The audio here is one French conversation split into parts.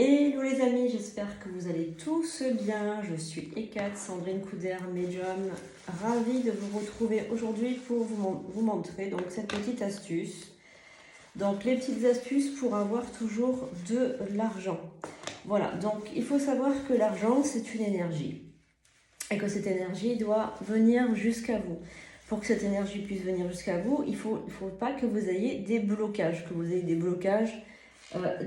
Hello les amis, j'espère que vous allez tous bien. Je suis Ekat, Sandrine Couder, médium. Ravie de vous retrouver aujourd'hui pour vous montrer donc cette petite astuce. Donc les petites astuces pour avoir toujours de l'argent. Voilà, donc il faut savoir que l'argent c'est une énergie. Et que cette énergie doit venir jusqu'à vous. Pour que cette énergie puisse venir jusqu'à vous, il faut pas que vous ayez des blocages,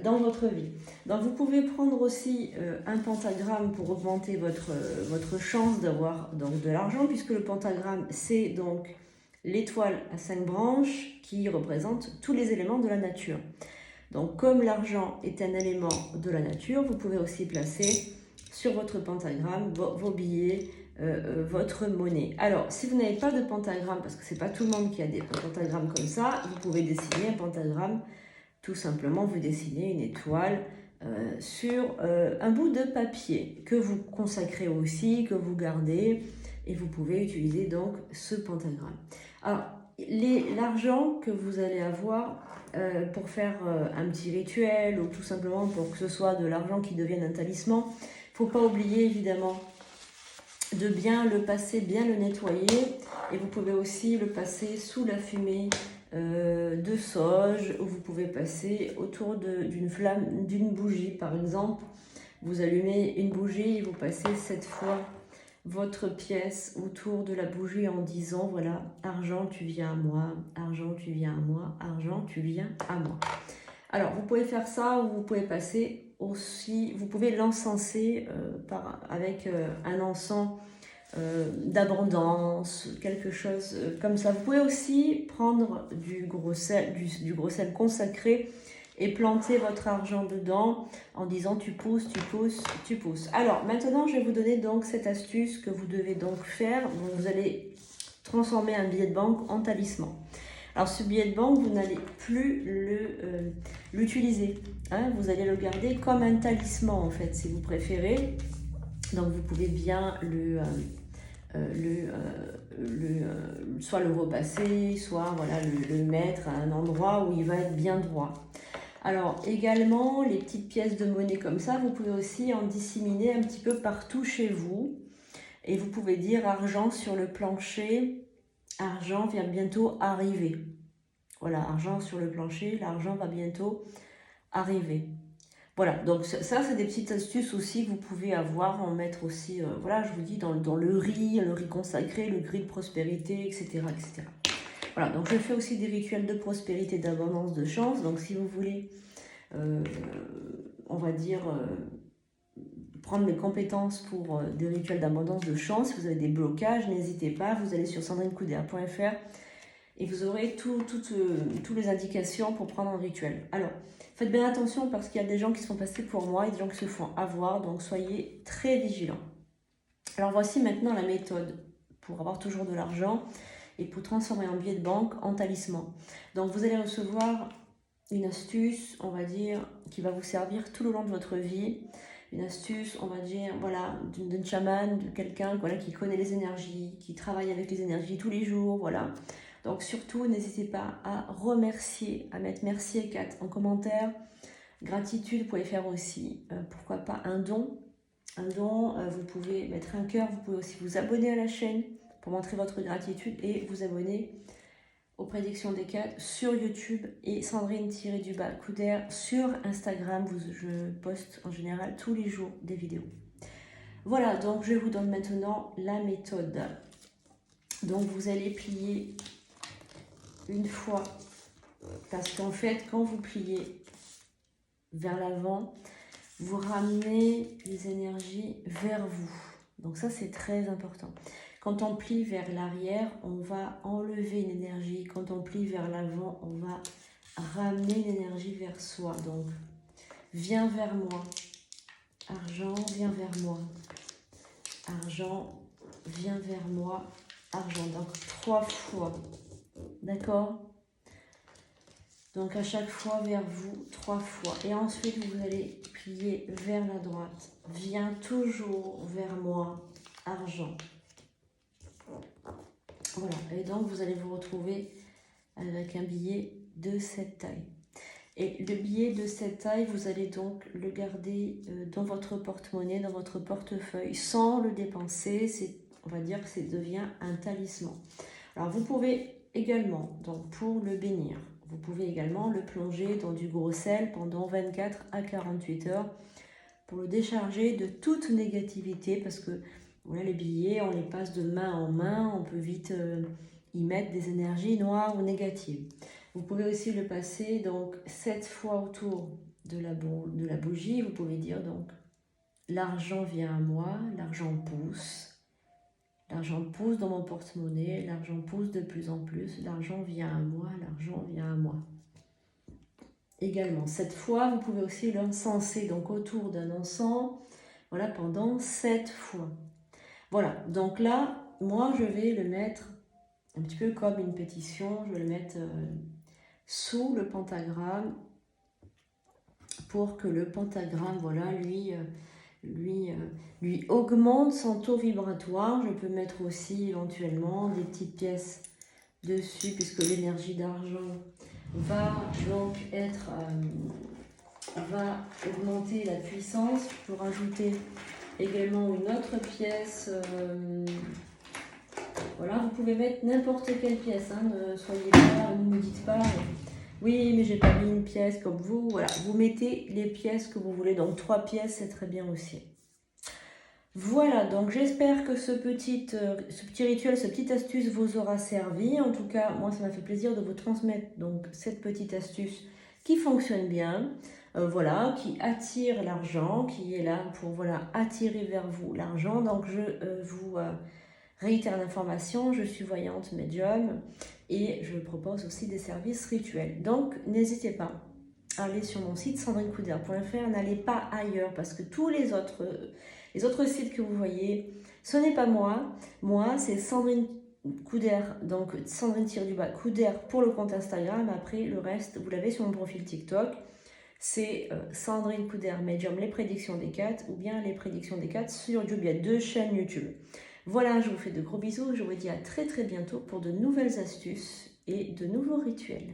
dans votre vie. Donc vous pouvez prendre aussi un pentagramme pour augmenter votre chance d'avoir donc de l'argent, puisque le pentagramme c'est donc l'étoile à 5 branches qui représente tous les éléments de la nature. Donc comme l'argent est un élément de la nature, vous pouvez aussi placer sur votre pentagramme vos billets, votre monnaie. Alors si vous n'avez pas de pentagramme, parce que c'est pas tout le monde qui a des pentagrammes comme ça, vous pouvez dessiner un pentagramme. Tout simplement, vous dessinez une étoile sur un bout de papier que vous consacrez aussi, que vous gardez, et vous pouvez utiliser donc ce pentagramme. Alors, l'argent que vous allez avoir pour faire un petit rituel ou tout simplement pour que ce soit de l'argent qui devienne un talisman, il ne faut pas oublier évidemment de bien le passer, bien le nettoyer, et vous pouvez aussi le passer sous la fumée de sauge, ou vous pouvez passer autour d'une flamme, d'une bougie par exemple. Vous allumez une bougie et vous passez 7 fois votre pièce autour de la bougie en disant voilà, argent tu viens à moi, argent tu viens à moi, argent tu viens à moi. Alors vous pouvez faire ça, ou vous pouvez passer aussi, vous pouvez l'encenser avec un encens d'abondance, quelque chose comme ça. Vous pouvez aussi prendre du gros sel consacré et planter votre argent dedans en disant tu pousses, tu pousses, tu pousses. Alors maintenant je vais vous donner donc cette astuce que vous devez donc faire. Donc, vous allez transformer un billet de banque en talisman. Alors ce billet de banque, vous n'allez plus l'utiliser. Hein, vous allez le garder comme un talisman en fait, si vous préférez. Donc vous pouvez bien soit le repasser, soit voilà, le mettre à un endroit où il va être bien droit. Alors également, les petites pièces de monnaie comme ça, vous pouvez aussi en disséminer un petit peu partout chez vous. Et vous pouvez dire argent sur le plancher, argent vient bientôt arriver. Voilà, argent sur le plancher, l'argent va bientôt arriver. Voilà, donc ça c'est des petites astuces aussi que vous pouvez avoir, en mettre aussi, voilà, je vous dis, dans le riz consacré, le riz de prospérité, etc., etc. Voilà, donc je fais aussi des rituels de prospérité, d'abondance, de chance. Donc si vous voulez, on va dire, prendre mes compétences pour des rituels d'abondance, de chance, si vous avez des blocages, n'hésitez pas, vous allez sur sandrinecouder.fr et vous aurez toutes les indications pour prendre un rituel. Alors, faites bien attention parce qu'il y a des gens qui sont passés pour moi et des gens qui se font avoir, donc soyez très vigilants. Alors voici maintenant la méthode pour avoir toujours de l'argent et pour transformer un billet de banque en talisman. Donc vous allez recevoir une astuce, on va dire, qui va vous servir tout le long de votre vie. Une astuce, on va dire, voilà, d'une chamane, de quelqu'un voilà, qui connaît les énergies, qui travaille avec les énergies tous les jours, voilà. Donc surtout, n'hésitez pas à remercier, à mettre merci Ekat en commentaire. Gratitude, vous pouvez faire aussi, pourquoi pas un don. Un don, vous pouvez mettre un cœur, vous pouvez aussi vous abonner à la chaîne pour montrer votre gratitude et vous abonner aux prédictions d'Ekat sur YouTube et Sandrine-Couder sur Instagram. Je poste en général tous les jours des vidéos. Voilà, donc je vous donne maintenant la méthode. Donc vous allez plier une fois, parce qu'en fait quand vous pliez vers l'avant, vous ramenez les énergies vers vous. Donc ça c'est très important. Quand on plie vers l'arrière, on va enlever une énergie. Quand on plie vers l'avant, on va ramener l'énergie vers soi. Donc viens vers moi. Argent, viens vers moi. Argent, viens vers moi. Argent. Donc 3 fois. D'accord? Donc à chaque fois vers vous, 3 fois. Et ensuite, vous allez plier vers la droite. Viens toujours vers moi, argent. Voilà. Et donc, vous allez vous retrouver avec un billet de cette taille. Et le billet de cette taille, vous allez donc le garder dans votre porte-monnaie, dans votre portefeuille, sans le dépenser. On va dire que ça devient un talisman. Alors vous pouvez également, donc pour le bénir, vous pouvez également le plonger dans du gros sel pendant 24 à 48 heures pour le décharger de toute négativité, parce que voilà, les billets, on les passe de main en main, on peut vite y mettre des énergies noires ou négatives. Vous pouvez aussi le passer donc 7 fois autour de la bougie. Vous pouvez dire donc l'argent vient à moi, l'argent pousse. L'argent pousse dans mon porte-monnaie, l'argent pousse de plus en plus, l'argent vient à moi, l'argent vient à moi. Également, cette fois, vous pouvez aussi l'encenser donc autour d'un encens, voilà, pendant 7 fois. Voilà, donc là, moi, je vais le mettre un petit peu comme une pétition, je vais le mettre sous le pentagramme pour que le pentagramme, voilà, lui augmente son taux vibratoire. Je peux mettre aussi éventuellement des petites pièces dessus, puisque l'énergie d'argent va donc va augmenter la puissance. Je peux rajouter également une autre pièce. Voilà, vous pouvez mettre n'importe quelle pièce, hein, ne soyez pas, ne me dites pas oui mais j'ai pas mis une pièce comme vous. Voilà, vous mettez les pièces que vous voulez, donc 3 pièces c'est très bien aussi. Voilà, donc j'espère que ce petit rituel, cette petite astuce vous aura servi. En tout cas, moi ça m'a fait plaisir de vous transmettre donc cette petite astuce qui fonctionne bien, voilà, qui attire l'argent, qui est là pour voilà, attirer vers vous l'argent. Donc je vous réitère l'information, je suis voyante médium et je propose aussi des services rituels. Donc n'hésitez pas à aller sur mon site sandrinecoudert.fr, n'allez pas ailleurs parce que tous les autres sites que vous voyez, ce n'est pas moi. Moi, c'est Sandrine Coudert, donc Sandrine-Coudert pour le compte Instagram. Après, le reste, vous l'avez sur mon profil TikTok. C'est Sandrine Coudert Medium, les prédictions des 4, ou bien les prédictions des 4 sur YouTube. Il y a 2 chaînes YouTube. Voilà, je vous fais de gros bisous. Je vous dis à très très bientôt pour de nouvelles astuces et de nouveaux rituels.